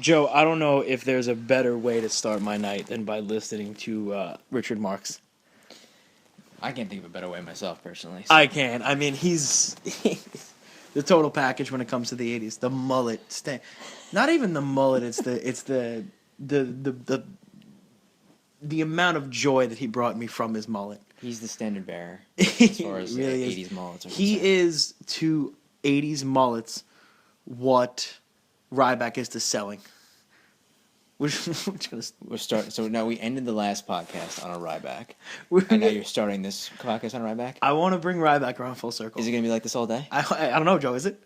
Joe, I don't know if there's a better way to start my night than by listening to Richard Marx. I can't think of a better way myself, personally. I can. I mean, he's the total package when it comes to the '80s. The mullet, not even the mullet. It's the amount of joy that he brought me from his mullet. He's the standard bearer as far as really 80s mullets are He concerned. is to '80s mullets what Ryback is to selling. We're starting. So now we ended the last podcast on a Ryback, We're and now gonna- you're starting this podcast on a Ryback. I want to bring Ryback around full circle. Is it gonna be like this all day? I don't know, Joe. Is it?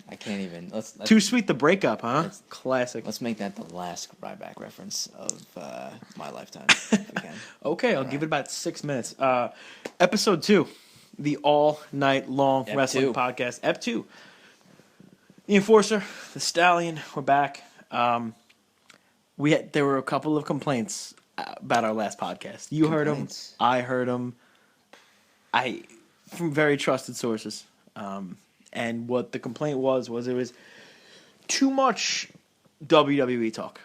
I can't even. Let's Too sweet the breakup, huh? Let's- Classic. let's make that the last Ryback reference of my lifetime. If we can. Okay, I'll give it about 6 minutes. Episode 2, the all-night long Ep wrestling 2. podcast. Ep 2. The Enforcer, the Stallion, we're back. There were a couple of complaints about our last podcast. You heard them. Complaints? I heard them. From very trusted sources. And what the complaint was it was too much WWE talk.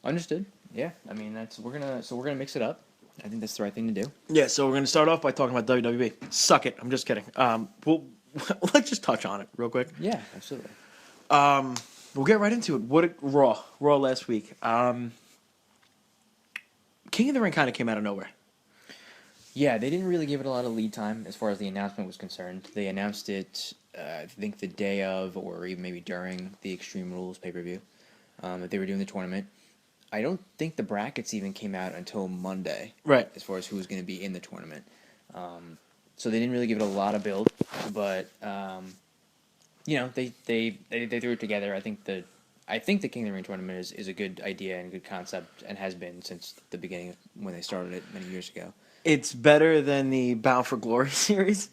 Understood. Yeah. I mean, we're gonna mix it up. I think that's the right thing to do. Yeah, so we're going to start off by talking about WWE. Suck it. I'm just kidding. Let's just touch on it real quick. Yeah, absolutely. We'll get right into it. Raw last week. King of the Ring kind of came out of nowhere. Yeah, they didn't really give it a lot of lead time as far as the announcement was concerned. They announced it, I think, the day of, or even maybe during the Extreme Rules pay-per-view, that they were doing the tournament. I don't think the brackets even came out until Monday, Right. as far as who was going to be in the tournament. So they didn't really give it a lot of build, but they threw it together. I think the King of the Ring tournament is a good idea and a good concept, and has been since the beginning when they started it many years ago. It's better than the Bound for Glory series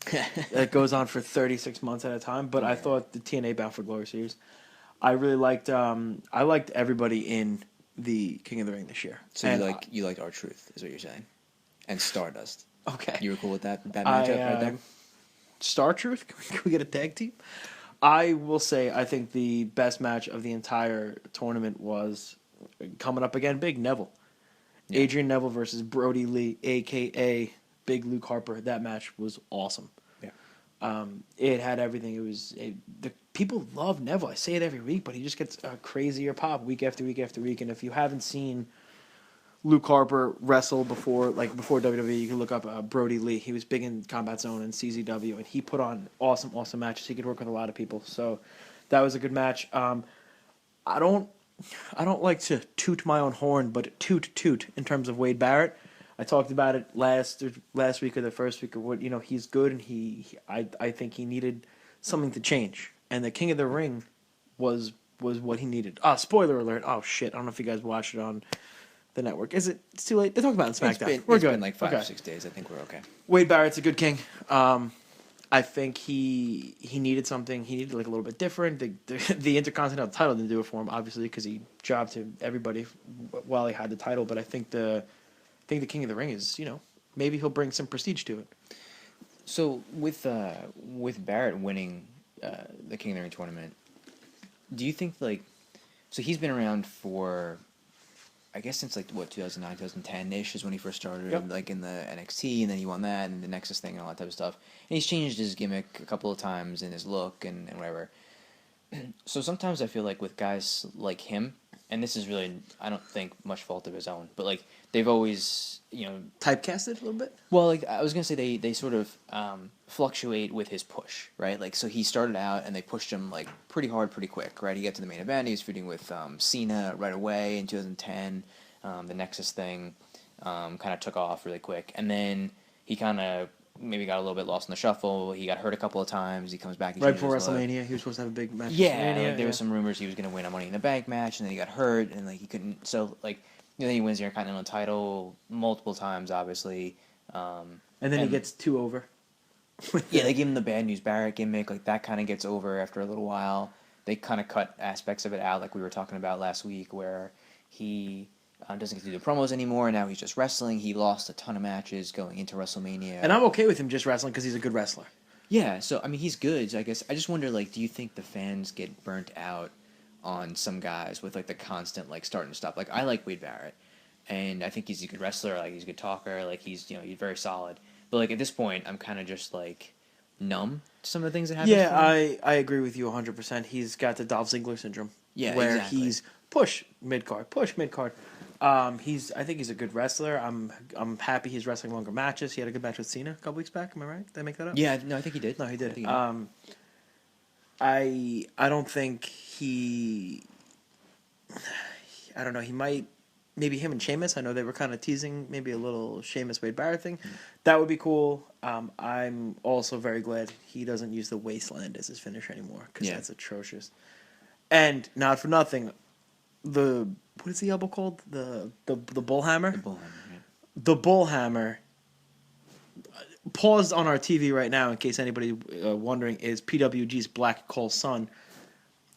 that goes on for 36 months at a time, but I thought the TNA Bound for Glory series, I really liked. I liked everybody in the King of the Ring this year. So And you liked R-Truth, is what you're saying, and Stardust. Okay. You were cool with that matchup right there? Star Truth? Can we get a tag team? I will say I think the best match of the entire tournament was coming up again big, Neville. Yeah. Adrian Neville versus Brody Lee, a.k.a. Big Luke Harper. That match was awesome. Yeah. It had everything. The people love Neville. I say it every week, but he just gets a crazier pop week after week after week. And if you haven't seen Luke Harper wrestle before WWE, you can look up Brody Lee. He was big in Combat Zone and CZW, and he put on awesome matches. He could work with a lot of people, so that was a good match. I don't like to toot my own horn, but toot in terms of Wade Barrett. I talked about it last week or the first week of what he's good, and I think he needed something to change, and the King of the Ring was what he needed. Spoiler alert! Oh shit! I don't know if you guys watched it on the network. It's too late? They talk about it on SmackDown. It's been like 5 or 6 days. I think we're okay. Wade Barrett's a good king. I think he needed something. He needed like a little bit different. The Intercontinental title didn't do it for him, obviously, because he jobbed to everybody while he had the title. But I think the King of the Ring is, maybe he'll bring some prestige to it. So with Barrett winning the King of the Ring tournament, do you think so he's been around for, I guess, since 2009, 2010-ish is when he first started, Yep. In the NXT, and then he won that, and the Nexus thing and all that type of stuff. And he's changed his gimmick a couple of times in his look and whatever. So sometimes I feel like with guys like him, and this is really, I don't think, much fault of his own, but they've always, Typecasted a little bit? well, I was going to say they sort of fluctuate with his push, right? So he started out and they pushed him pretty hard, pretty quick, right? He got to the main event, he was feuding with Cena right away in 2010. The Nexus thing kind of took off really quick. And then he kind of maybe got a little bit lost in the shuffle. He got hurt a couple of times. He comes back. Right before WrestleMania, he was supposed to have a big match. Yeah, there was some rumors he was going to win a Money in the Bank match, and then he got hurt, and he couldn't. So then he wins the Intercontinental title multiple times, obviously. And then he gets 2 over. Yeah, they give him the Bad News Barrett gimmick. That kind of gets over after a little while. They kind of cut aspects of it out, like we were talking about last week, where he doesn't get to do the promos anymore. Now he's just wrestling. He lost a ton of matches going into WrestleMania. And I'm okay with him just wrestling because he's a good wrestler. Yeah, so, he's good. So I guess I just wonder, do you think the fans get burnt out on some guys with like the constant like start and stop. Like I like Wade Barrett, and I think he's a good wrestler. Like he's a good talker. Like he's he's very solid. But like at this point, I'm kind of just like numb to some of the things that happen. Yeah, I agree with you 100%. He's got the Dolph Ziggler syndrome. Yeah, where exactly. he's push mid card. I think he's a good wrestler. I'm happy he's wrestling longer matches. He had a good match with Cena a couple weeks back. Am I right? Did I make that up? Yeah, no, I think he did. No, he did. I think he did. I don't think he. I don't know. He might. Maybe him and Sheamus. I know they were kind of teasing maybe a little Sheamus Wade Barrett thing. That would be cool. I'm also very glad he doesn't use the Wasteland as his finish anymore because that's atrocious. And not for nothing, what is the elbow called? The bullhammer. The bullhammer. Yeah. The bullhammer. Paused on our TV right now in case anybody wondering is PWG's Black Cole's son.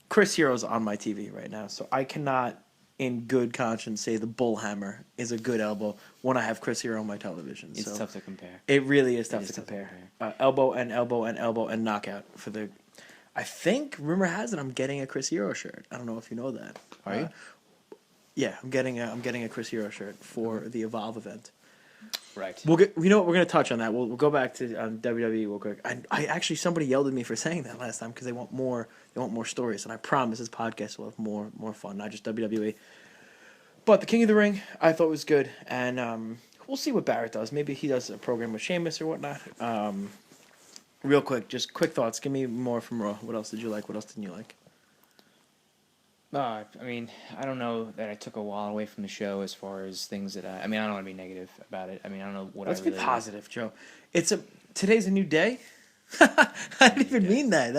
Chris Hero's on my TV right now, so I cannot, in good conscience, say the bullhammer is a good elbow when I have Chris Hero on my television. It's so tough to compare. it really is tough to compare. Elbow and elbow and elbow and knockout for the. I think rumor has it I'm getting a Chris Hero shirt. I don't know if you know that. Are you? Yeah, I'm getting a Chris Hero shirt for the Evolve event. Right. We'll get. You know what? We're gonna touch on that. We'll go back to WWE real quick. I actually somebody yelled at me for saying that last time because they want more. They want more stories, and I promise this podcast will have more fun, not just WWE. But the King of the Ring, I thought was good, and we'll see what Barrett does. Maybe he does a program with Sheamus or whatnot. Real quick, just quick thoughts. Give me more from Raw. What else did you like? What else didn't you like? I mean, I don't know that I took a while away from the show as far as things that I mean, I don't want to be negative about it. I mean, I don't know what Let's I really be positive, Joe. Today's a new day. I didn't even mean that.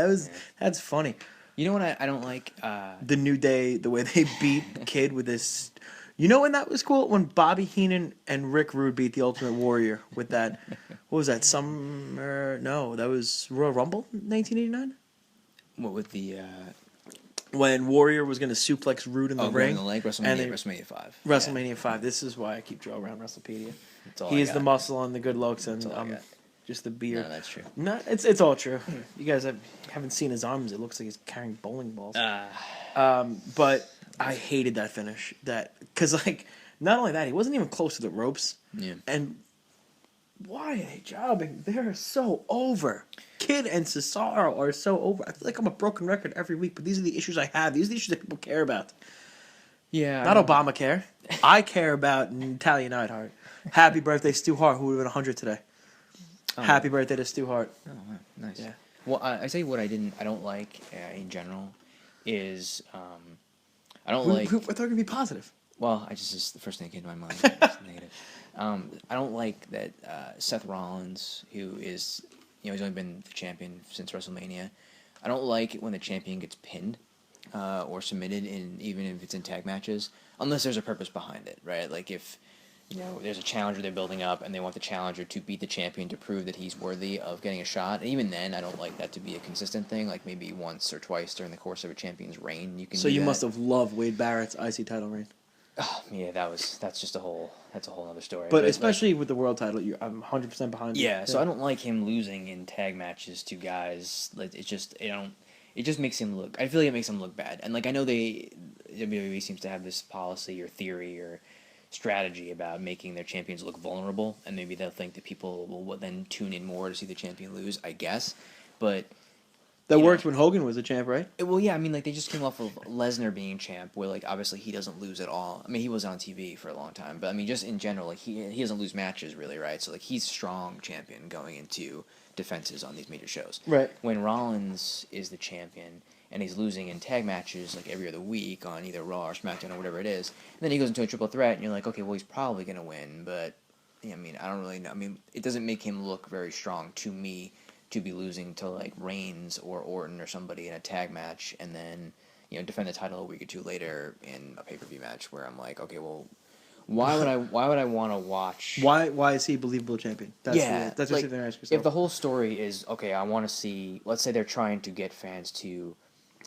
That's funny. You know what I don't like? The New Day, the way they beat Kid with this. You know when that was cool? When Bobby Heenan and Rick Rude beat the Ultimate Warrior with that. What was that? Summer? No, that was Royal Rumble 1989? What with the when Warrior was going to suplex Rude in the ring. In the leg, WrestleMania 5. WrestleMania 5. This is why I keep Joe around WrestlePedia. That's all He I is got. the muscle and the good looks and That's all I got. just the beard. No, that's true. Not, it's all true. You guys haven't seen his arms. It looks like he's carrying bowling balls. But I hated that finish. Because, like, not only that, he wasn't even close to the ropes. Yeah. And why are they jobbing? They're so over. Kid and Cesaro are so over. I feel like I'm a broken record every week, but these are the issues I have. These are the issues that people care about. Yeah. Not Obamacare. I care about Natalia Neidhart. Happy birthday, Stu Hart, who would have been 100 today. Happy birthday to Stu Hart. Oh, wow. Nice. Yeah. Well, I tell you what I don't like in general is I don't like. I thought we were going to be positive. Well, just the first thing that came to my mind. Was negative. I don't like that Seth Rollins, who is he's only been the champion since WrestleMania. I don't like it when the champion gets pinned or submitted, even if it's in tag matches, unless there's a purpose behind it, right? Like if there's a challenger they're building up and they want the challenger to beat the champion to prove that he's worthy of getting a shot. And even then, I don't like that to be a consistent thing. Like maybe once or twice during the course of a champion's reign, you can. So do you that. must have loved Wade Barrett's IC title reign. Oh, yeah, that's a whole other story. But especially with the world title, I'm 100% behind you. Yeah, so I don't like him losing in tag matches to guys. Like it just makes him look. I feel like it makes him look bad. And like I know WWE seems to have this policy or theory or strategy about making their champions look vulnerable, and maybe they'll think that people will then tune in more to see the champion lose. I guess, but. That worked when Hogan was a champ, right? Well, yeah, I mean, like, they just came off of Lesnar being champ, where, like, obviously he doesn't lose at all. I mean, he was on TV for a long time, but, I mean, just in general, like, he doesn't lose matches, really, right? So, like, he's strong champion going into defenses on these major shows. Right. When Rollins is the champion, and he's losing in tag matches, like, every other week on either Raw or SmackDown or whatever it is, and then he goes into a triple threat, and you're like, okay, well, he's probably going to win, but, I mean, I don't really know. I mean, it doesn't make him look very strong to me, to be losing to like Reigns or Orton or somebody in a tag match and then defend the title a week or two later in a pay-per-view match where I'm like, okay, well, why would I want to watch? Why is he a believable champion? That's like, what they're asking yourself. If the whole story is okay, I want to see. Let's say they're trying to get fans to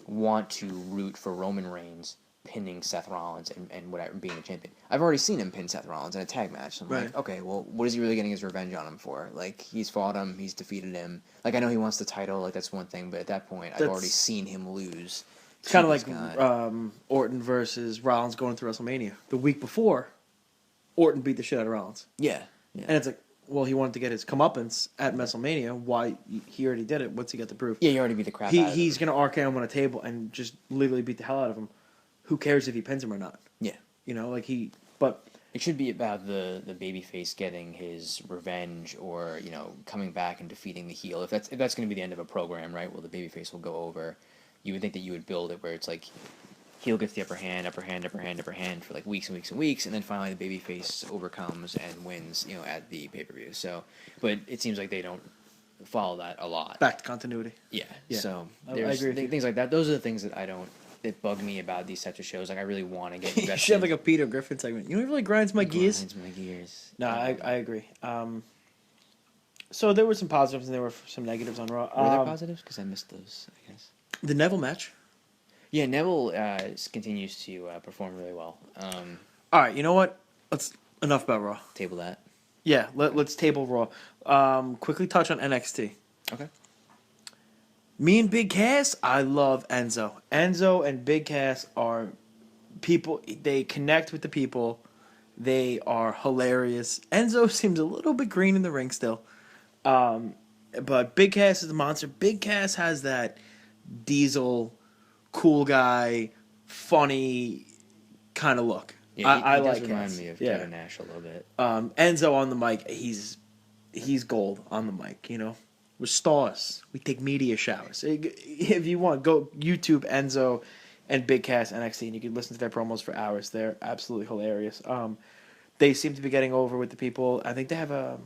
want to root for Roman Reigns pinning Seth Rollins and whatever being the champion. I've already seen him pin Seth Rollins in a tag match. So I'm like, okay, well, what is he really getting his revenge on him for? Like, he's fought him, he's defeated him. Like, I know he wants the title, like, that's one thing, but at that point, I've already seen him lose It's kind of Cheapest like guy. Orton versus Rollins going through WrestleMania. The week before, Orton beat the shit out of Rollins. Yeah. Yeah. And it's like, well, he wanted to get his comeuppance at WrestleMania. Why? He already did it. What's he got to prove? Yeah, you already beat the crap out of him. He's going to RKO him on a table and just literally beat the hell out of him. Who cares if he pins him or not? Yeah. You know, like but It should be about the babyface getting his revenge, or coming back and defeating the heel. If that's going to be the end of a program, right? Well, the babyface will go over. You would think that you would build it where it's like heel gets the upper hand for like weeks and weeks and weeks, and then finally the babyface overcomes and wins, at the pay-per-view. So, but it seems like they don't follow that a lot. back to continuity. Yeah. Yeah. So I there's agree with you. things like that. Those are the things that bug me about these types of shows. Like I really want to get You invested. should have like a Peter Griffin segment. You know what really grinds my gears? Grinds my gears. No, I agree. So there were some positives and there were some negatives on Raw. Were there positives? Because I missed those, I guess. The Neville match. Yeah, Neville continues to perform really well. All right, you know what? Enough about Raw. Table that. Yeah, let's table Raw. Quickly touch on NXT. Okay. Me and Big Cass, I love Enzo. Enzo and Big Cass are people. They connect with the people. They are hilarious. Enzo seems a little bit green in the ring still, but Big Cass is a monster. Big Cass has that Diesel, cool guy, funny kind of look. Yeah, I he like does remind Cass. me of Yeah. Kevin Nash a little bit. Enzo on the mic, he's gold on the mic. We're stars. We take media showers. If you want, go YouTube Enzo and Big Cass NXT, and you can listen to their promos for hours. They're absolutely hilarious. They seem to be getting over with the people. I think they have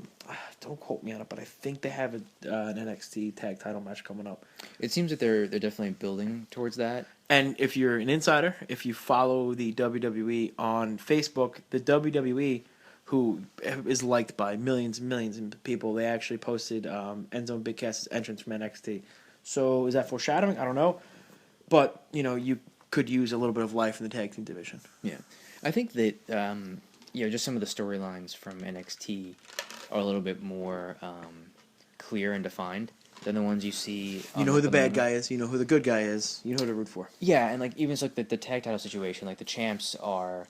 don't quote me on it, but I think they have an NXT tag title match coming up. It seems that they're definitely building towards that. And if you're an insider, if you follow the WWE on Facebook, the WWE, who is liked by millions and millions of people, they actually posted Enzo and Big Cass's entrance from NXT. So is that foreshadowing? I don't know. But, you could use a little bit of life in the tag team division. Yeah. I think that, just some of the storylines from NXT are a little bit more clear and defined than the ones you see. You know who the bad guy is. You know who the good guy is. You know who to root for. Yeah, and even it's like the tag title situation, like the champs are,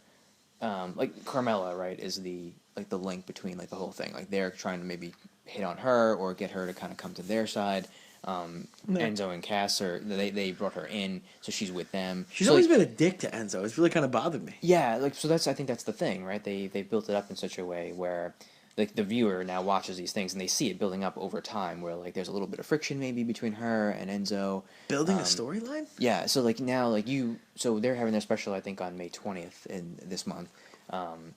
like Carmella, right, is the link between the whole thing. Like they're trying to maybe hit on her or get her to kind of come to their side. Enzo and Cass they brought her in, so she's with them. She's always been a dick to Enzo. It's really kind of bothered me. Yeah, so I think that's the thing, right? They built it up in such a way where the viewer now watches these things and they see it building up over time, where there's a little bit of friction maybe between her and Enzo. Building a storyline? Yeah, so now so they're having their special, I think, on May 20th in this month.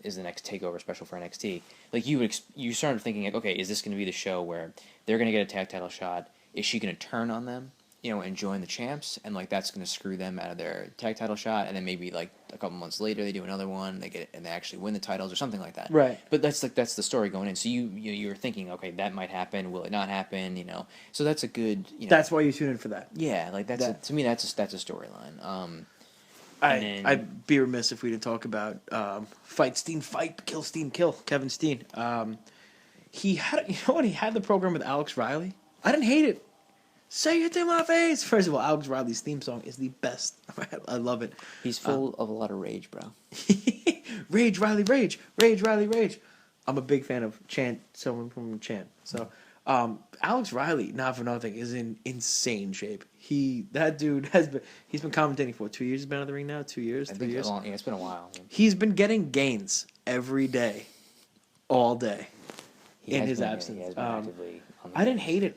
Is the next Takeover special for NXT. You started thinking, okay, is this going to be the show where they're going to get a tag title shot? Is she going to turn on them, and join the champs, and that's going to screw them out of their tag title shot, and then maybe a couple months later they do another one, they actually win the titles or something like that. Right. But that's the story going in. So you're thinking, okay, that might happen. Will it not happen? So that's a good. That's why you tune in for that. Yeah, to me that's a storyline. I'd be remiss if we didn't talk about Fight Steen Fight, Kill Steen Kill, Kevin Steen. He had the program with Alex Riley. I didn't hate it. Say it to my face. First of all, Alex Riley's theme song is the best. I love it. He's full of a lot of rage, bro. Rage Riley, rage, rage Riley, rage. I'm a big fan of someone from Chant. So, Alex Riley, not for nothing, is in insane shape. That dude he's been commentating for 2 years. He's been out of the ring now. 2 years, 3 years. It's been a while. Yeah. He's been getting gains every day, all day, in his absence. He has been actively on the I didn't hate it.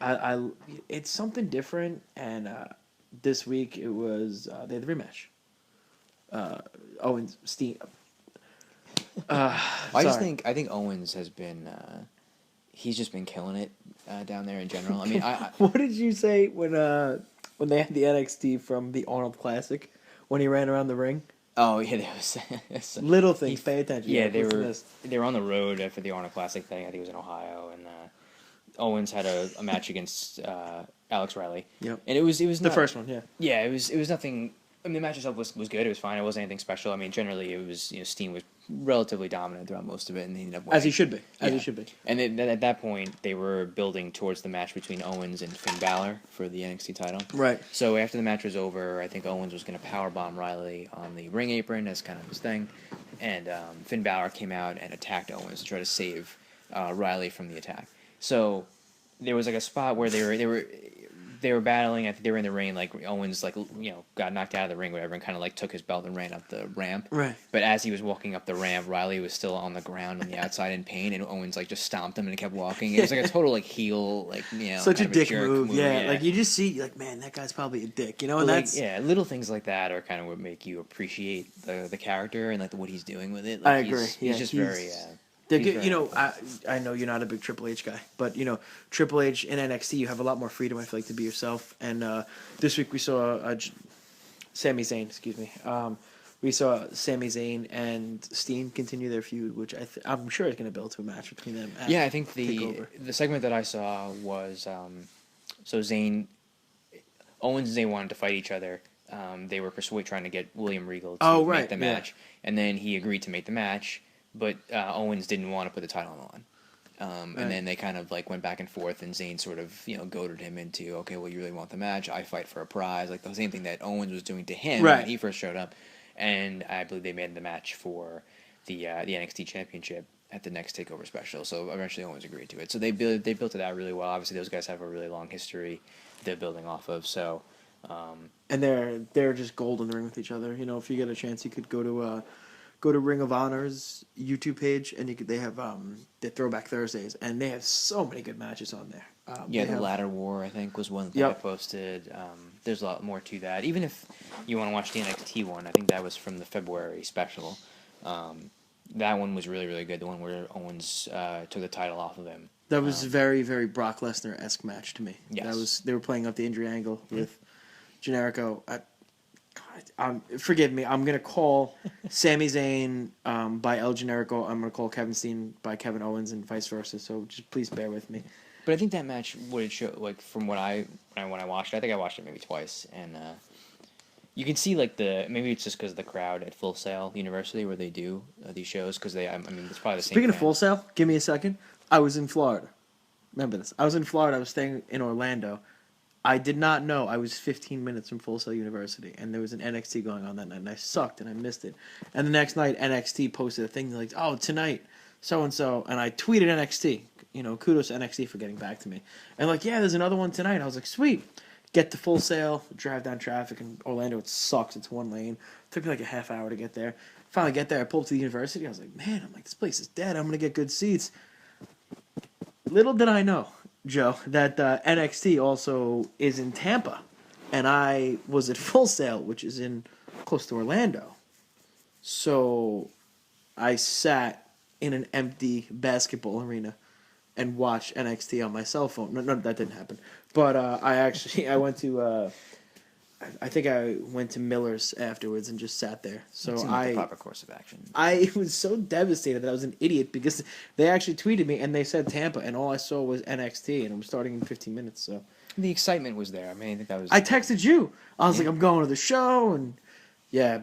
It's something different, and this week it was they had the rematch. Owens Steen. I think Owens has been he's just been killing it down there in general. I mean, What did you say when they had the NXT from the Arnold Classic when he ran around the ring? Oh yeah, there was Little things. Pay attention. Yeah, Listen to they were on the road for the Arnold Classic thing. I think it was in Ohio, and Owens had a match against Alex Riley. Yep. And it was the first one. Yeah. Yeah, it was nothing. I mean, the match itself was good. It was fine. It wasn't anything special. I mean, generally it was Steen was relatively dominant throughout most of it, and he ended up As he winning. should be. As he Yeah. should be. And then at that point, they were building towards the match between Owens and Finn Balor for the NXT title. Right. So after the match was over, I think Owens was going to powerbomb Riley on the ring apron as kind of his thing, and Finn Balor came out and attacked Owens to try to save Riley from the attack. So there was like a spot where they were battling. I think they were in the ring. Like Owens, got knocked out of the ring, whatever, and kind of like took his belt and ran up the ramp. Right. But as he was walking up the ramp, Riley was still on the ground on the outside in pain, and Owens like just stomped him and kept walking. It was like a total like heel, such kind a of dick jerk move. Yeah. yeah. Like you just see, like, man, that guy's probably a dick. You know, and But, that's little things like that are kind of what make you appreciate the character and like what he's doing with it. I Like, agree. He's just very. They're He's good. very You know, I know you're not a big Triple H guy, but you know, Triple H in NXT, you have a lot more freedom. I feel like to be yourself. And this week we saw Sami Zayn. Excuse me. We saw Sami Zayn and Steen continue their feud, which I'm sure is going to build to a match between them. At I think Takeover. the segment that I saw was so Owens and Zayn wanted to fight each other. They were trying to get William Regal to make the match, and then he agreed to make the match. But Owens didn't want to put the title on the line. And then they kind of like went back and forth, and Zayn sort of goaded him into, okay, well, you really want the match? I fight for a prize, like the same thing that Owens was doing to him when he first showed up. And I believe they made the match for the NXT Championship at the next Takeover special. So eventually Owens agreed to it. So they built it out really well. Obviously, those guys have a really long history they're building off of. So. And they're just gold in the ring with each other. You know, if you get a chance, you could go to Ring of Honor's YouTube page, and they have the Throwback Thursdays, and they have so many good matches on there. The Ladder War, I think, was one that I posted. There's a lot more to that. Even if you want to watch the NXT one, I think that was from the February special. That one was really, really good. The one where Owens took the title off of him. That was very, very Brock Lesnar-esque match to me. Yes. They were playing up the injury angle with Generico. Forgive me. I'm gonna call Sami Zayn by El Generico. I'm gonna call Kevin Steen by Kevin Owens, and vice versa. So just please bear with me. But I think that match would show, like, from when I watched it, I think I watched it maybe twice, and you can see like maybe it's just because of the crowd at Full Sail University where they do these shows, because I mean it's probably the same. Speaking of Full Sail, give me a second. I was in Florida. Remember this? I was in Florida. I was staying in Orlando. I did not know I was 15 minutes from Full Sail University, and there was an NXT going on that night, and I sucked, and I missed it. And the next night, NXT posted a thing like, "Oh, tonight, so and so," and I tweeted NXT. You know, kudos to NXT for getting back to me. And like, yeah, there's another one tonight. I was like, sweet. Get to Full Sail, drive down traffic in Orlando. It sucks. It's one lane. Took me like a half hour to get there. Finally get there. I pulled up to the university. I was like, man, this place is dead. I'm gonna get good seats. Little did I know, Joe, that NXT also is in Tampa, and I was at Full Sail, which is in close to Orlando. So I sat in an empty basketball arena and watched NXT on my cell phone. No, that didn't happen. But I went to I think I went to Miller's afterwards and just sat there. So it seemed like the proper course of action. I was so devastated that I was an idiot because they actually tweeted me and they said Tampa, and all I saw was NXT, and I'm starting in 15 minutes. So the excitement was there. I mean, I think that was. I texted you. I was like, I'm going to the show, and yeah,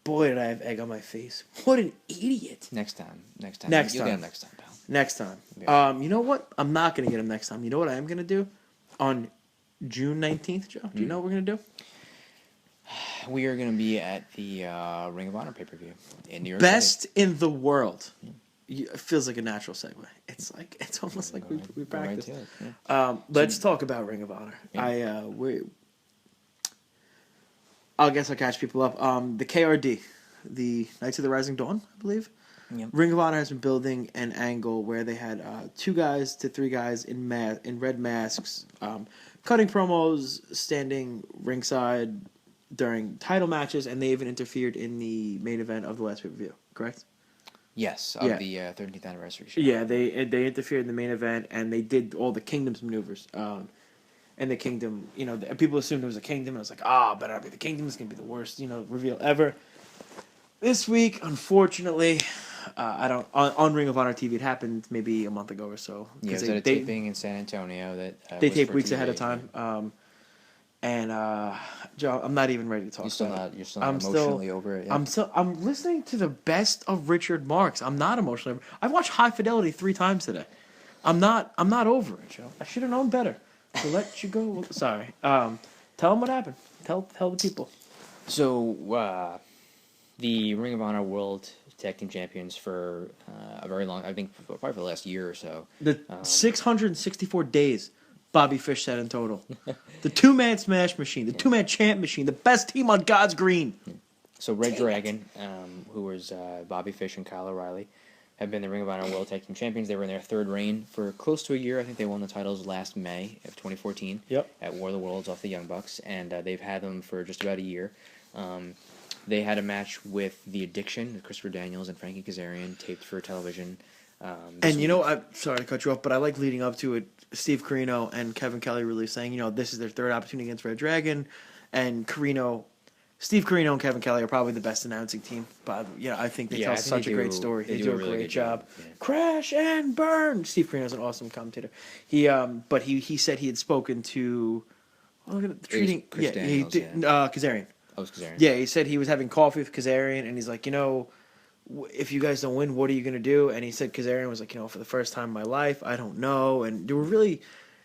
boy, did I have egg on my face. What an idiot. Next time. You'll get him next time, pal. Next time. Yeah. You know what? I'm not going to get him next time. You know what I am going to do? On June 19th, Joe? Do you know what we're going to do? We are going to be at the Ring of Honor pay-per-view in New York Best City. in the world. It feels like a natural segue. It's almost like we practiced. Right Let's talk about Ring of Honor. Yeah. I guess I'll catch people up. The KRD, the Knights of the Rising Dawn, I believe. Yep. Ring of Honor has been building an angle where they had 2 guys to 3 guys in red masks, cutting promos, standing ringside during title matches, and they even interfered in the main event of the last pay-per-view. Correct? Yes, Yeah. the 13th anniversary show. Yeah, they interfered in the main event, and they did all the Kingdom's maneuvers. And the Kingdom, people assumed there was a Kingdom, and I was like, better not be the Kingdom. It's gonna be the worst, reveal ever. This week, unfortunately, I don't on Ring of Honor TV. It happened maybe a month ago or so. Yeah, it was at a taping in San Antonio that they was tape for weeks TV. ahead of time. And Joe, I'm not even ready to talk You're still about not. it. You're still not emotionally over it. Yeah? I'm listening to the best of Richard Marx. I'm not emotionally. I've watched High Fidelity 3 times today. I'm not over it, Joe. I should have known better to let you go. Sorry. Tell them what happened. Tell the people. So the Ring of Honor World Tag Team Champions for a very long, I think probably for the last year or so. The 664 days Bobby Fish said in total. The 2-man smash machine, the 2-man champ machine, the best team on God's green. So Red Dragon, who was Bobby Fish and Kyle O'Reilly, have been the Ring of Honor World Tag Team Champions. They were in their third reign for close to a year. I think they won the titles last May of 2014 at War of the Worlds off the Young Bucks, and they've had them for just about a year. They had a match with The Addiction, Christopher Daniels and Frankie Kazarian, taped for television. And you know, I'm sorry to cut you off, but I like leading up to it. Steve Carino and Kevin Kelly really saying, you know, this is their third opportunity against Red Dragon, and Steve Carino and Kevin Kelly are probably the best announcing team. But yeah, I think they tell such a great story. They do a really great job. Yeah. Crash and burn. Steve Carino's an awesome commentator. But he said he had spoken to Kazarian. Oh, it's Kazarian. Yeah, he said he was having coffee with Kazarian, and he's like, you know, if you guys don't win, what are you going to do? And he said Kazarian was like, you know, for the first time in my life, I don't know. And they were really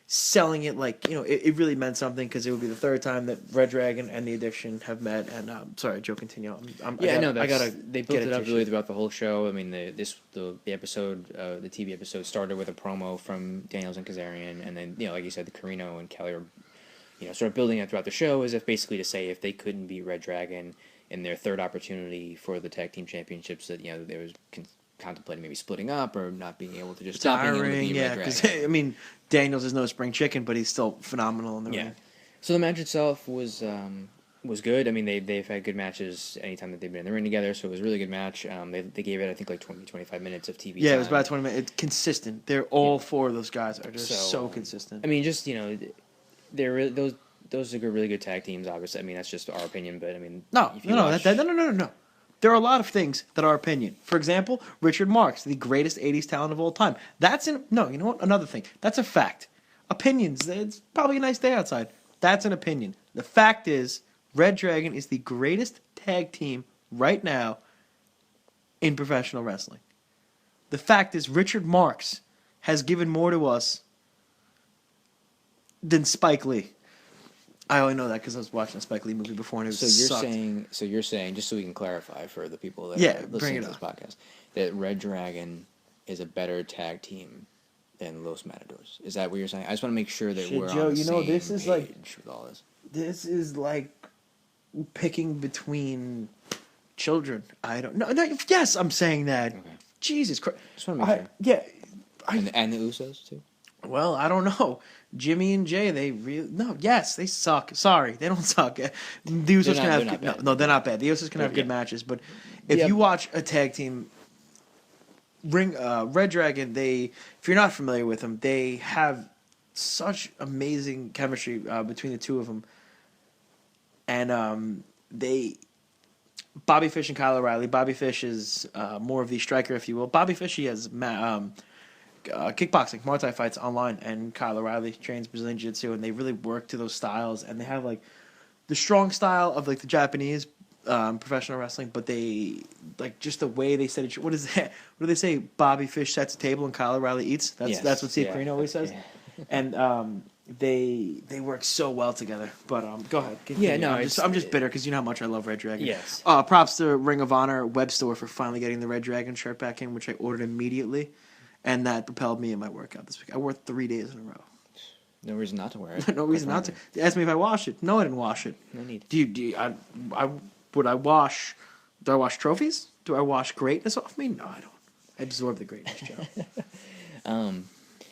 selling it like, you know, it really meant something because it would be the third time that Red Dragon and The Addiction have met. And sorry, Joe, continue. They built it up really throughout the whole show. I mean, the episode, the TV episode started with a promo from Daniels and Kazarian, and then, you know, like you said, the Carino and Kelly are, you know, sort of building it throughout the show as if basically to say if they couldn't beat Red Dragon in their third opportunity for the tag team championships, that, you know, they was contemplating maybe splitting up or not being able to just stop being able to beat Red Dragon. I mean, Daniels is no spring chicken, but he's still phenomenal in the ring. So the match itself was good. I mean, they've had good matches anytime that they've been in the ring together, so it was a really good match. They gave it, I think, like 20-25 minutes of TV time. Yeah, it was about 20 minutes. It's consistent. They're all four of those guys are just so consistent. I mean, just, you know, those are really good tag teams, obviously. I mean, that's just our opinion, but I mean... No. There are a lot of things that are opinion. For example, Richard Marx, the greatest 80s talent of all time. You know what? Another thing. That's a fact. Opinions. It's probably a nice day outside. That's an opinion. The fact is, Red Dragon is the greatest tag team right now in professional wrestling. The fact is, Richard Marx has given more to us than Spike Lee. I only know that because I was watching a Spike Lee movie before, and it was So you're saying, just so we can clarify for the people that are listening to this podcast, that Red Dragon is a better tag team than Los Matadors. Is that what you're saying? I just want to make sure that we're on the same this is page with all this. This is like picking between children. I don't know. No, yes, I'm saying that. Okay. Jesus Christ. Just want to make sure. Yeah. And the Usos, too? Well, I don't know. Jimmy and Jay, they suck. Sorry, they don't suck. The Usos can have they're not bad. The Usos can have good matches, but if you watch a tag team, Red Dragon, if you're not familiar with them, they have such amazing chemistry between the two of them, and Bobby Fish and Kyle O'Reilly. Bobby Fish is more of the striker, if you will. Bobby Fish, he has kickboxing, Muay Thai fights online, and Kyle O'Reilly trains Brazilian Jiu-Jitsu, and they really work to those styles, and they have like the strong style of like the Japanese professional wrestling, but they like just the way they set it. What is that? What do they say? Bobby Fish sets a table and Kyle O'Reilly eats. That's what Steve Carino always says, and they work so well together. But go ahead. Continue. I'm just bitter because you know how much I love Red Dragon. Yes. Props to Ring of Honor web store for finally getting the Red Dragon shirt back in, which I ordered immediately. And that propelled me in my workout this week. I wore it 3 days in a row. No reason not to wear it. No reason not to. They asked me if I wash it. No, I didn't wash it. No need. Would I wash? Do I wash trophies? Do I wash greatness off me? No, I don't. I absorb the greatness, Joe.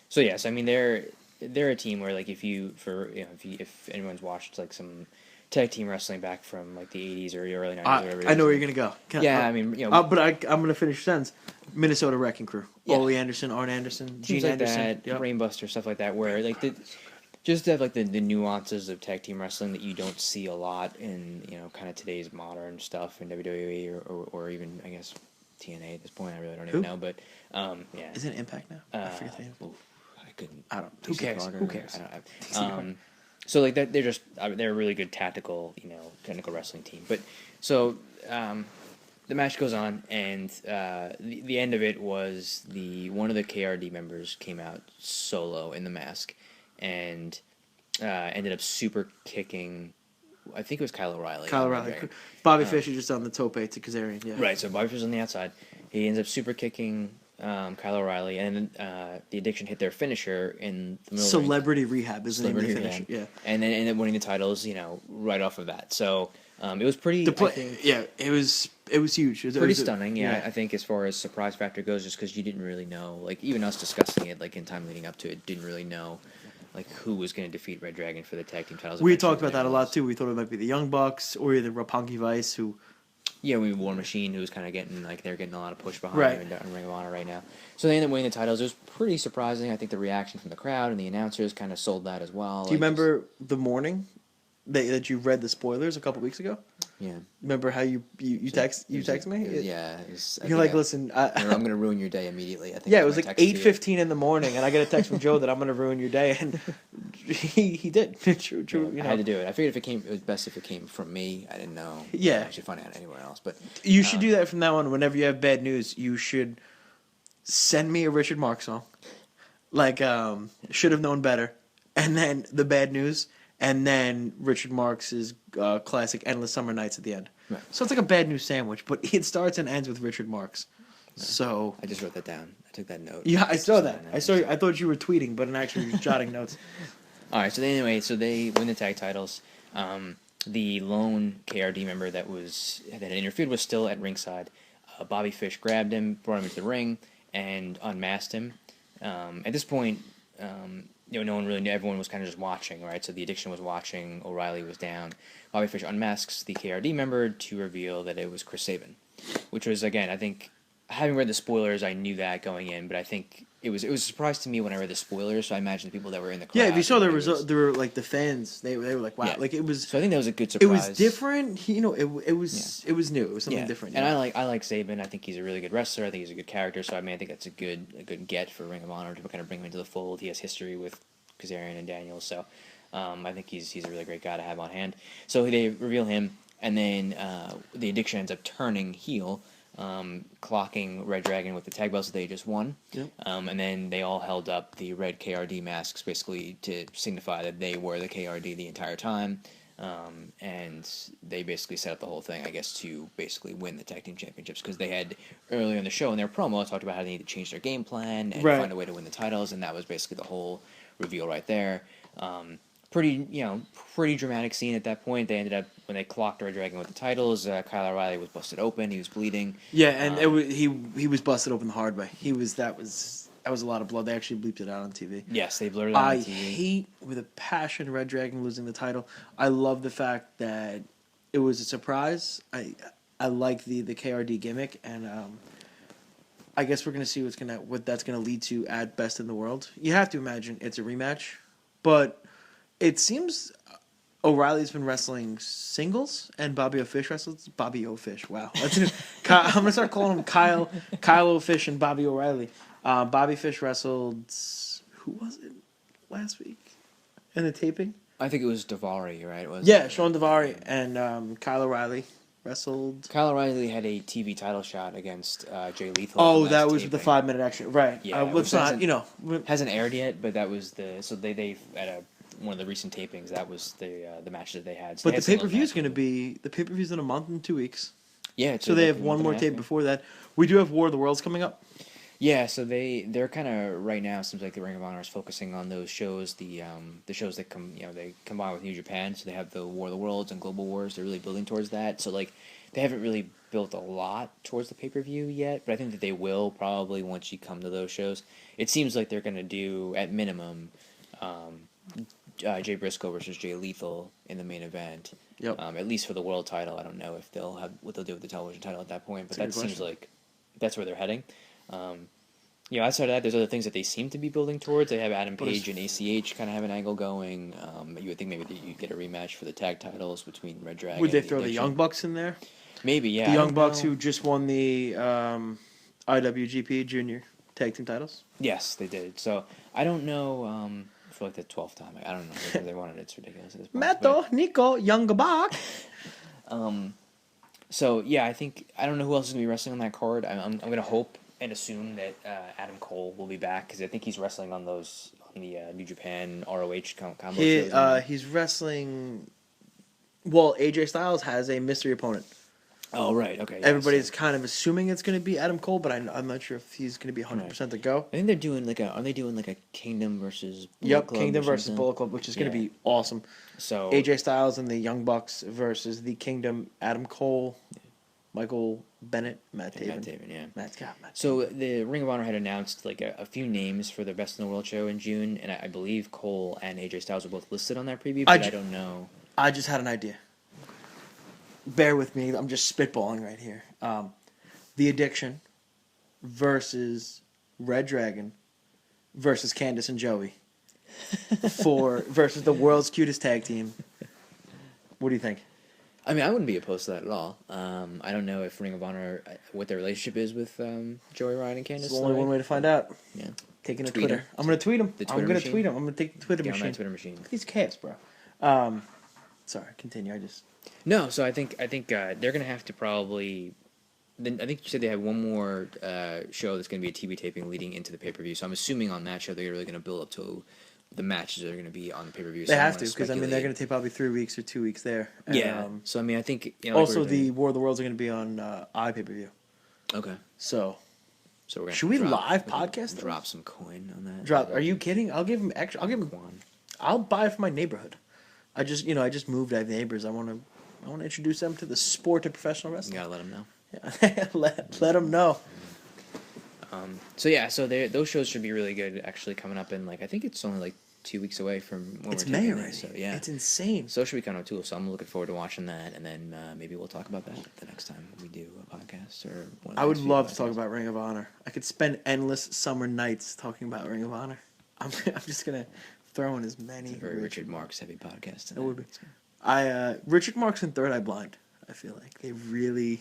So yes, I mean they're a team where like if anyone's watched like some tag team wrestling back from like the 80s or early 90s. Or whatever I know where you're gonna go. I mean, you know, but I'm gonna finish your sentence. Minnesota Wrecking Crew. Yeah. Ole Anderson, Arn Anderson, Gene like Anderson, Brainbuster, stuff like that, where like just to have like the nuances of tag team wrestling that you don't see a lot in, you know, kind of today's modern stuff in WWE or even I guess TNA at this point. I really don't even know, but yeah. Is it Impact now? I forget the name. I couldn't. I don't. Who cares? Who cares? So like that, they're a really good tactical, technical wrestling team. But so the match goes on, and the end of it was one of the KRD members came out solo in the mask, and ended up super kicking. I think it was Kyle O'Reilly. Kyle O'Reilly. Bobby Fish is just on the tope to Kazarian. Yeah. Right. So Bobby Fish on the outside. He ends up super kicking Kyle O'Reilly, and the Addiction hit their finisher in the middle Celebrity of the ring. Rehab is the name of the finisher. Yeah. And then ended up winning the titles, right off of that. So it was pretty. It was huge. Pretty stunning. Yeah, I think as far as surprise factor goes, just because you didn't really know, like even us discussing it, like in time leading up to it, didn't really know, like who was going to defeat Red Dragon for the tag team titles. We talked about that a lot too. We thought it might be the Young Bucks or either Roppongi Vice, who. Yeah, War Machine, who's kind of they're getting a lot of push behind him in Ring of Honor right now. So they ended up winning the titles. It was pretty surprising. I think the reaction from the crowd and the announcers kind of sold that as well. Do you remember the morning that you read the spoilers a couple weeks ago? Yeah. Remember how you text me? Yeah. You're like, listen, I'm going to ruin your day immediately. I think. Yeah, it was like 8:15 in the morning, and I get a text from Joe that I'm going to ruin your day, and he did. True. I had to do it. I figured it was best if it came from me. I didn't know. Yeah. I should find out anywhere else, but you should do that from now on. Whenever you have bad news, you should send me a Richard Marx song, like "Should Have Known Better," and then the bad news. And then Richard Marx's classic "Endless Summer Nights" at the end. Right. So it's like a bad news sandwich, but it starts and ends with Richard Marx. Right. So I just wrote that down. I took that note. Yeah, I saw that. I thought you were tweeting, but actually jotting notes. All right. So they win the tag titles. The lone KRD member that had interfered was still at ringside. Bobby Fish grabbed him, brought him into the ring, and unmasked him. At this point. No one really knew. Everyone was kind of just watching, right? So the Addiction was watching. O'Reilly was down. Bobby Fish unmasks the KRD member to reveal that it was Chris Sabin, which was, again, I think, having read the spoilers, I knew that going in, but I think it was a surprise to me when I read the spoilers. So I imagine the people that were in the crowd. Yeah, if you saw there were like the fans, they were like, wow, like it was. So I think that was a good surprise. It was different. It was new. It was something different. And I like Sabin. I think he's a really good wrestler. I think he's a good character. So I think that's a good get for Ring of Honor to kind of bring him into the fold. He has history with Kazarian and Daniels, so I think he's a really great guy to have on hand. So they reveal him, and then the Addiction ends up turning heel, clocking Red Dragon with the tag belts that they just won. Yep. And then they all held up the red KRD masks basically to signify that they were the KRD the entire time. And they basically set up the whole thing, I guess, to basically win the tag team championships, because they had earlier in the show in their promo talked about how they need to change their game plan and find a way to win the titles, and that was basically the whole reveal right there. Pretty dramatic scene at that point. They ended up, when they clocked Red Dragon with the titles, Kyle O'Reilly was busted open. He was bleeding. Yeah, and he was busted open the hard way. That was a lot of blood. They actually bleeped it out on TV. Yes, they blurred it out on TV. I hate with a passion Red Dragon losing the title. I love the fact that it was a surprise. I like the KRD gimmick, and I guess we're gonna see what that's gonna lead to at Best in the World. You have to imagine it's a rematch, but it seems O'Reilly's been wrestling singles, and Bobby O'Fish wrestles Bobby O'Fish. Wow, I'm gonna start calling him Kyle O'Fish and Bobby O'Reilly. Bobby Fish wrestled, who was it last week in the taping? I think it was Daivari, right? Sean Daivari and Kyle O'Reilly wrestled. Kyle O'Reilly had a TV title shot against Jay Lethal. Oh, that was the 5-minute extra, right? Yeah, let's not, hasn't aired yet, but that was they at one of the recent tapings. That was the match that they had. So but the pay-per-view is going to be in a month and 2 weeks. Yeah, so they have one more tape before that. We do have War of the Worlds coming up. Yeah, so they're kind of right now. Seems like the Ring of Honor is focusing on those shows, the shows that they combine with New Japan. So they have the War of the Worlds and Global Wars. They're really building towards that. So like they haven't really built a lot towards the pay-per-view yet, but I think that they will probably once you come to those shows. It seems like they're going to do at minimum Jay Briscoe versus Jay Lethal in the main event. Yep. At least for the world title. I don't know if they'll have what they'll do with the television title at that point, but that seems like that's where they're heading. Outside of that, there's other things that they seem to be building towards. They have Adam Page and ACH kind of have an angle going. You would think maybe that you'd get a rematch for the tag titles between Red Dragon. Would they throw the Young Bucks in there? Maybe, yeah. The Young Bucks who just won the IWGP Junior Tag Team titles? Yes, they did. So I don't know for like the 12th time. I don't know whether they wanted it. It's ridiculous at this point. Mato, Nico, Younger Bach. So yeah, I don't know who else is gonna be wrestling on that card. I'm gonna hope and assume that Adam Cole will be back because I think he's wrestling on the New Japan ROH combo shows. Right He's wrestling. Well, AJ Styles has a mystery opponent. oh right, okay. Yeah, Everybody's so- kind of assuming it's going to be Adam Cole, but I'm not sure if he's going to be 100% to go. I think they're doing are they doing like a Kingdom versus Bullet Yep, Club Kingdom or versus something? Bullet Club, which is going to Yeah. be awesome. So AJ Styles and the Young Bucks versus the Kingdom, Adam Cole, Michael Bennett, Matt Taven. Matt Taven, yeah. Matt So the Ring of Honor had announced like a few names for their Best in the World show in June, and I believe Cole and AJ Styles were both listed on that preview, but I don't know. I just had an idea. Bear with me. I'm just spitballing right here. The Addiction versus Red Dragon versus Candice and Joey versus the world's cutest tag team. What do you think? I mean, I wouldn't be opposed to that at all. I don't know if Ring of Honor, what their relationship is with Joey Ryan and Candice. There's only one way to find out. Yeah. Taking a Tweet Twitter. him. I'm going to tweet him. The I'm Twitter going to machine? tweet him. I'm going to take the Twitter Get on machine. that Twitter machine. Look at these calves, bro. Sorry, continue. No, so I think they're gonna have to probably. Then I think you said they have one more show that's gonna be a TV taping leading into the pay per view. So I'm assuming on that show they're really gonna build up to the matches that are gonna be on the pay per view. They have to because they're going to take probably 3 weeks or 2 weeks there. And, Yeah. So I mean, I think like also, we're the doing- War of the Worlds are going to be on iPay-per-view. Okay. So So we're gonna should we drop- live we can podcast Drop some coin on that. drop. Are you kidding? I'll give him extra. I'll give him. Quan. I'll buy it for my neighborhood. I just moved. I have neighbors. I want to introduce them to the sport of professional You wrestling. gotta let them know. Yeah. let them know. So yeah, so those shows should be really good. Actually, coming up in I think it's only 2 weeks away from when It's we're May taping already. this, so yeah, It's insane. So it should be kind of cool. So I'm looking forward to watching that, and then maybe we'll talk about that the next time we do a podcast or. One of the I would next few love to talk podcasts. about Ring of Honor. I could spend endless summer nights talking about Ring of Honor. I'm just gonna throw in as many. It's a very Richard Marx heavy podcast. It would be. Richard Marx and Third Eye Blind. I feel like they really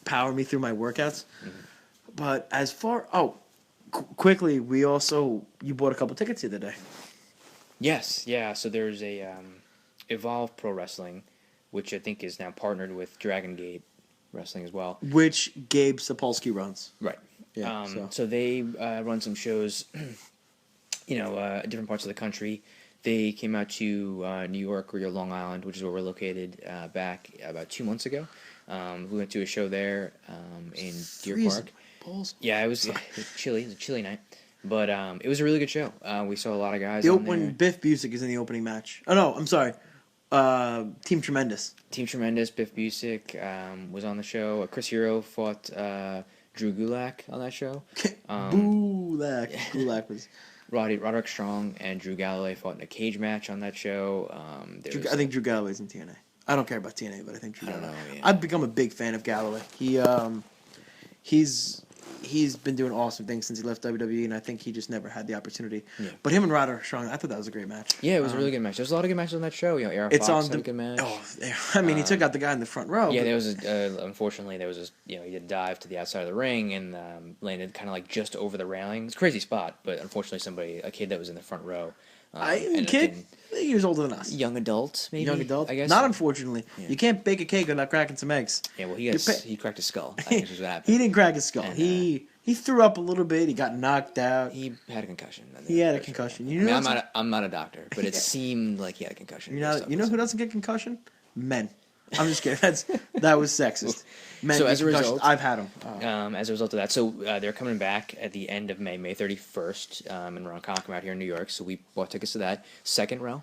power me through my workouts. Mm-hmm. But as far quickly, you bought a couple tickets the other day. Yes, yeah. So there's a Evolve Pro Wrestling, which I think is now partnered with Dragon Gate Wrestling as well. Which Gabe Sapolsky runs. Right. Yeah, so they run some shows, different parts of the country. They came out to New York or Long Island, which is where we're located, back about 2 months ago. We went to a show there in Deer Freezing Park. balls. Yeah, it was chilly. It was a chilly night. But it was a really good show. We saw a lot of guys The on opening, there. Biff Busick is in the opening match. Oh no, I'm sorry. Team Tremendous. Team Tremendous, Biff Busick was on the show. Chris Hero fought Drew Gulak on that show. Gulak was. Roderick Strong and Drew Galloway fought in a cage match on that show. I think Drew Galloway's in TNA. I don't care about TNA, but I think Drew I don't Galloway. know, yeah. I've become a big fan of Galloway. He's been doing awesome things since he left WWE, and I think he just never had the opportunity. Yeah. But him and Roderick Strong, I thought that was a great match. Yeah, it was a really good match. There's a lot of good matches on that show. Aaron It's Fox on had a good match. He took out the guy in the front row. Yeah, but- there was unfortunately there was he did a dive to the outside of the ring and landed kind of just over the railing. It's a crazy spot, but unfortunately a kid that was in the front row. ended up kid, getting- years older than us. young adult, maybe Young adult. I guess. Not unfortunately. Yeah. You can't bake a cake without cracking some eggs. Yeah, well, You're he cracked his skull. I think is what happened. He didn't crack his skull. And, He threw up a little bit. He got knocked out. He had a concussion. He had a concussion. You I mean, know I'm not a doctor, but it seemed like he had a concussion. You know who doesn't get concussion? Men. I'm just kidding. That was sexist. Men So get as a concussions. result- I've had them. As a result of that, so they're coming back at the end of May 31st, in Ronkonkoma out here in New York. So we bought tickets to that second row.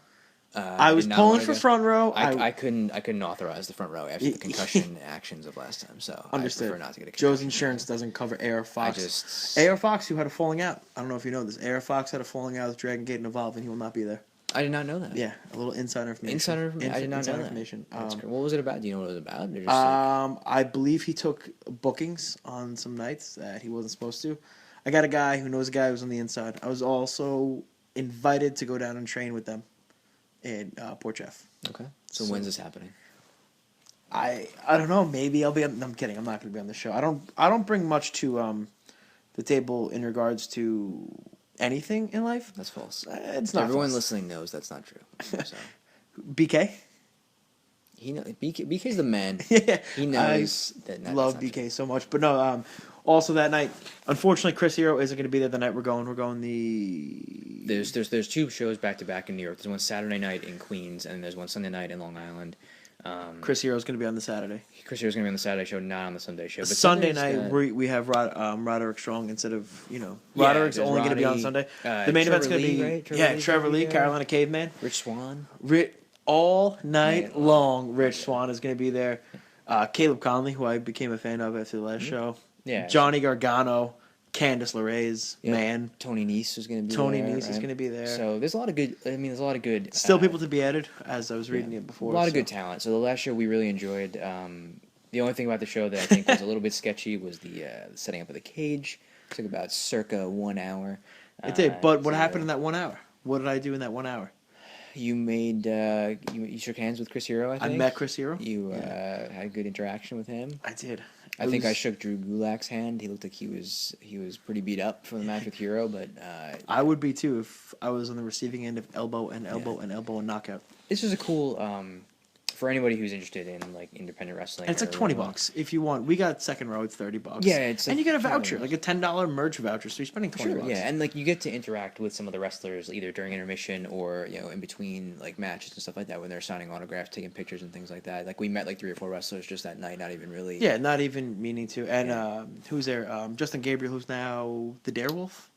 I was did not pulling wanna for go. front row. I couldn't authorize the front row after the concussion actions of last time. So Understood. I prefer not to get a Joe's concussion. insurance doesn't cover AR Fox. just- AR Fox, who had a falling out. I don't know if you know this. AR Fox had a falling out with Dragon Gate and Evolve, and he will not be there. I did not know that. Yeah, a little insider information. Insider information. I did not know Insider that. information. That's great. What was it about? Do you know what it was about? They're just I believe he took bookings on some nights that he wasn't supposed to. I got a guy who knows a guy who's on the inside. I was also invited to go down and train with them in Port Jeff. okay. So when's this happening? I don't know. Maybe I'll be. I'm kidding. I'm not going to be on the show. I don't bring much to the table in regards to anything in life. That's false. It's not. Everyone false. listening knows that's not true. So. BK. BK's the man. Yeah, He knows love BK so much, but no. Also that night, unfortunately, Chris Hero isn't going to be there the night we're going. We're going the. There's two shows back to back in New York. There's one Saturday night in Queens, and there's one Sunday night in Long Island. Chris Hero's going to be on the Saturday. Chris Hero's going to be on the Saturday show, not on the Sunday show. But Sunday night we have Roderick Strong instead of Roderick's only going to be on Sunday. The main event's going to be right? Trevor Lee, Carolina Caveman, Rich Swann. All night long. Rich Swann is going to be there. Caleb Conley, who I became a fan of after the last show. Yeah. Johnny Gargano, Candice LeRae's man. Tony Nese is going to be Tony there. Nese is going to be there. So there's a lot of good. I mean, there's a lot of good. Still people to be added, as I was reading it before. A lot of good talent. So the last show we really enjoyed. The only thing about the show that I think was a little bit sketchy was the setting up of the cage. It took about circa 1 hour. It did, but what happened in that 1 hour? What did I do in that 1 hour? You made you shook hands with Chris Hero. I think I met Chris Hero. You had a good interaction with him. I did. I think I shook Drew Gulak's hand. He looked like he was pretty beat up from the match with Hero, but I would be too if I was on the receiving end of elbow and knockout. This was a cool for anybody who's interested in like independent wrestling. And it's like $20 if you want. We got second row. It's $30. Yeah, it's and like you get a voucher, $20. like a $10 merch voucher. So you're spending $20. Sure, yeah, and like you get to interact with some of the wrestlers either during intermission or in between like matches and stuff like that when they're signing autographs, taking pictures and things like that. Like we met like 3 or 4 wrestlers just that night, not even really. Yeah, not even meaning to. And who's there? Justin Gabriel, who's now the Darewolf.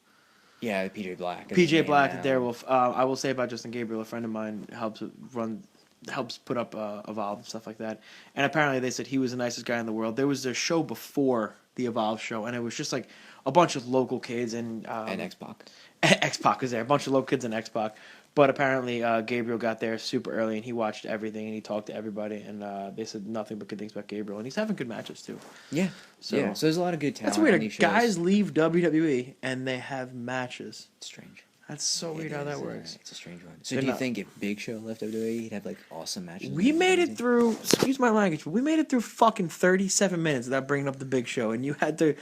Yeah, PJ Black. PJ Black, the Darewolf. I will say about Justin Gabriel, a friend of mine helps put up Evolve and stuff like that. And apparently they said he was the nicest guy in the world. There was a show before the Evolve show, and it was just like a bunch of local kids and X-Pac. X-Pac was there, a bunch of local kids and X-Pac. But apparently Gabriel got there super early, and he watched everything, and he talked to everybody, and they said nothing but good things about Gabriel. And he's having good matches, too. Yeah. So there's a lot of good talent. That's weird. Guys leave WWE, and they have matches. It's strange. That's so weird how that works. It's a strange one. So do you think if Big Show left WWE, he'd have like awesome matches? We made it through, excuse my language, but we made it through fucking 37 minutes without bringing up the Big Show, and you had to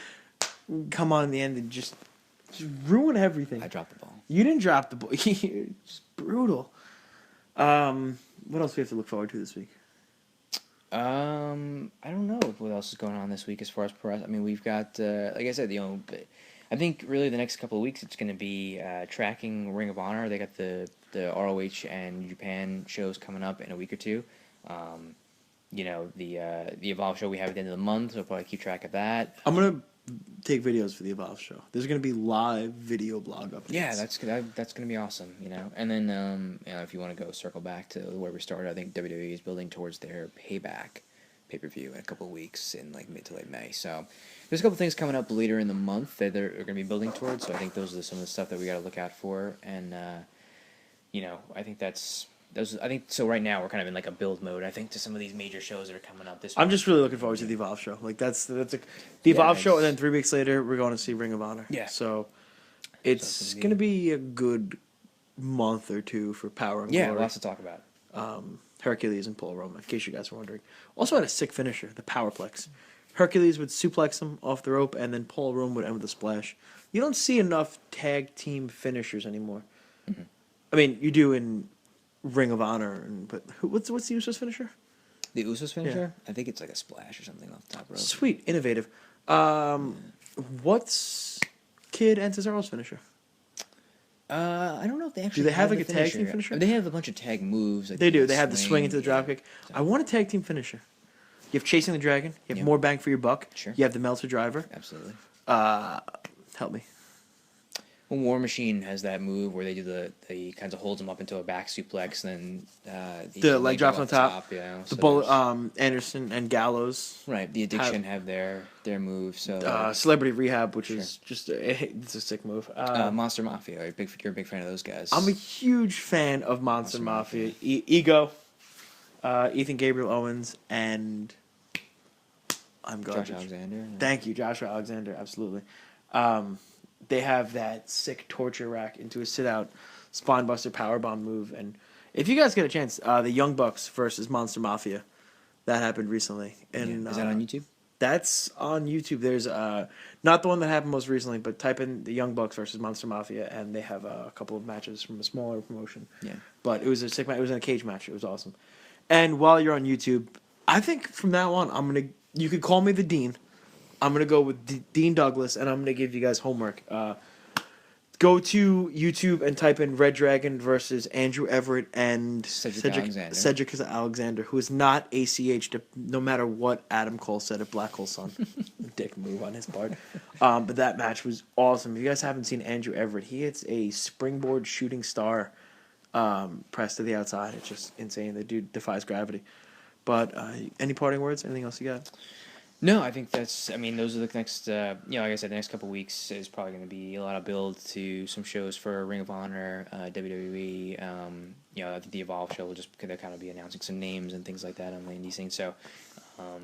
come on in the end and just ruin everything. I dropped the ball. You didn't drop the ball. It's brutal. What else do we have to look forward to this week? I don't know what else is going on this week as far as pro wrestling. I mean, we've got, like I said, I think really the next couple of weeks it's going to be tracking Ring of Honor. They got the ROH and Japan shows coming up in a week or two. The Evolve show we have at the end of the month, so we'll probably keep track of that. I'm going to take videos for the Evolve show. There's going to be live video blog updates. Yeah, that's going to be awesome, And then, if you want to go circle back to where we started, I think WWE is building towards their Payback pay-per-view in a couple of weeks in like mid to late May. So there's a couple things coming up later in the month that they're going to be building towards. So I think those are some of the stuff that we got to look out for. And, I think I think so right now we're kind of in like a build mode. I think to some of these major shows that are coming up this week. I'm just really looking forward to the Evolve show. Like the Evolve show, and then 3 weeks later we're going to see Ring of Honor. Yeah. So it's going to be a good month or two for Power and Glory. Yeah, lots to talk about. Hercules and Paul Roman, in case you guys were wondering. Also had a sick finisher, the Powerplex. Hercules would suplex him off the rope, and then Paul Roman would end with a splash. You don't see enough tag team finishers anymore. Mm-hmm. I mean, you do in Ring of Honor, but what's the Usos finisher? The Usos finisher? Yeah. I think it's like a splash or something off the top rope. Sweet, innovative. What's Kid and Cesaro's finisher? I don't know if they actually do they have like a finisher. tag team finisher? They have a bunch of tag moves. Like they do. They have the swing into the dropkick. Yeah. I want a tag team finisher. You have Chasing the Dragon. You have more bang for your buck. Sure. You have the Meltzer Driver. Absolutely. Help me. Well, War Machine has that move where they do the kinds of holds them up into a back suplex, and then the leg drop on top. Yeah. The bullet, Anderson and Gallows. Right. The Addiction have their move. So Celebrity Rehab, which is just it's a sick move. Monster Mafia. You're a big fan of those guys. I'm a huge fan of Monster Mafia. Ego, Ethan Gabriel Owens, and I'm garbage. Josh Alexander. Thank you, Joshua Alexander. Absolutely. They have that sick torture rack into a sit-out spinebuster powerbomb move. And if you guys get a chance, the Young Bucks versus Monster Mafia, that happened recently. And is that on YouTube? That's on YouTube. There's not the one that happened most recently, but type in the Young Bucks versus Monster Mafia, and they have a couple of matches from a smaller promotion. Yeah. But it was a sick match. It was in a cage match. It was awesome. And while you're on YouTube, I think from now on, you could call me the Dean. I'm gonna go with Dean Douglas, and I'm gonna give you guys homework. Go to YouTube and type in Red Dragon versus Andrew Everett and Cedric Alexander, who is not ACH, no matter what Adam Cole said at Black Hole's Son. Dick move on his part. But that match was awesome. If you guys haven't seen Andrew Everett, he hits a springboard shooting star press to the outside. It's just insane. The dude defies gravity. But any parting words? Anything else you got? No, I think those are the next, like I said, the next couple of weeks is probably going to be a lot of build to some shows for Ring of Honor, WWE. I think the Evolve show will just kind of be announcing some names and things like that on the indie scene. So,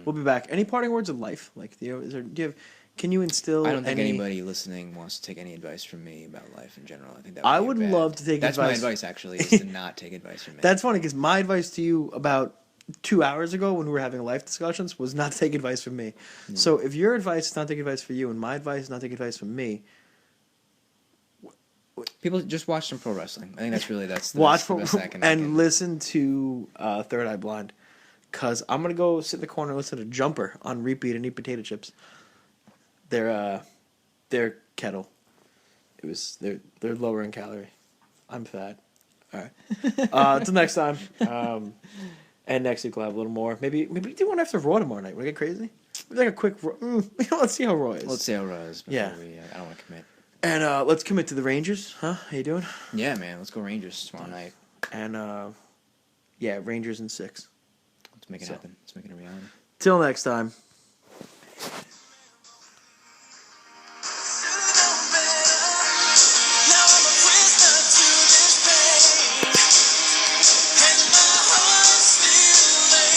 we'll be back. Any parting words of life? Can you instill? I don't think anybody listening wants to take any advice from me about life in general. I think I would love to take advice. That's my advice, actually, is to not take advice from me. That's funny, because my advice to you about 2 hours ago when we were having life discussions was not to take advice from me. Mm. So if your advice is not to take advice from you and my advice is not to take advice from me, people just watch some pro wrestling. I think that's the best I can and listen to Third Eye Blind, because I'm gonna go sit in the corner and listen to Jumper on repeat and eat potato chips. Their kettle. They're lower in calorie. I'm fat. All right. Until next time. And next week we'll have a little more. Maybe do one after Raw tomorrow night. Wanna get crazy? Maybe like a quick. Let's see how Raw is. Let's see how Raw is. Yeah. I don't want to commit. And let's commit to the Rangers, huh? How you doing? Yeah, man. Let's go Rangers tomorrow night. And Rangers in 6. Let's make it happen. Let's make it a reality. Till next time.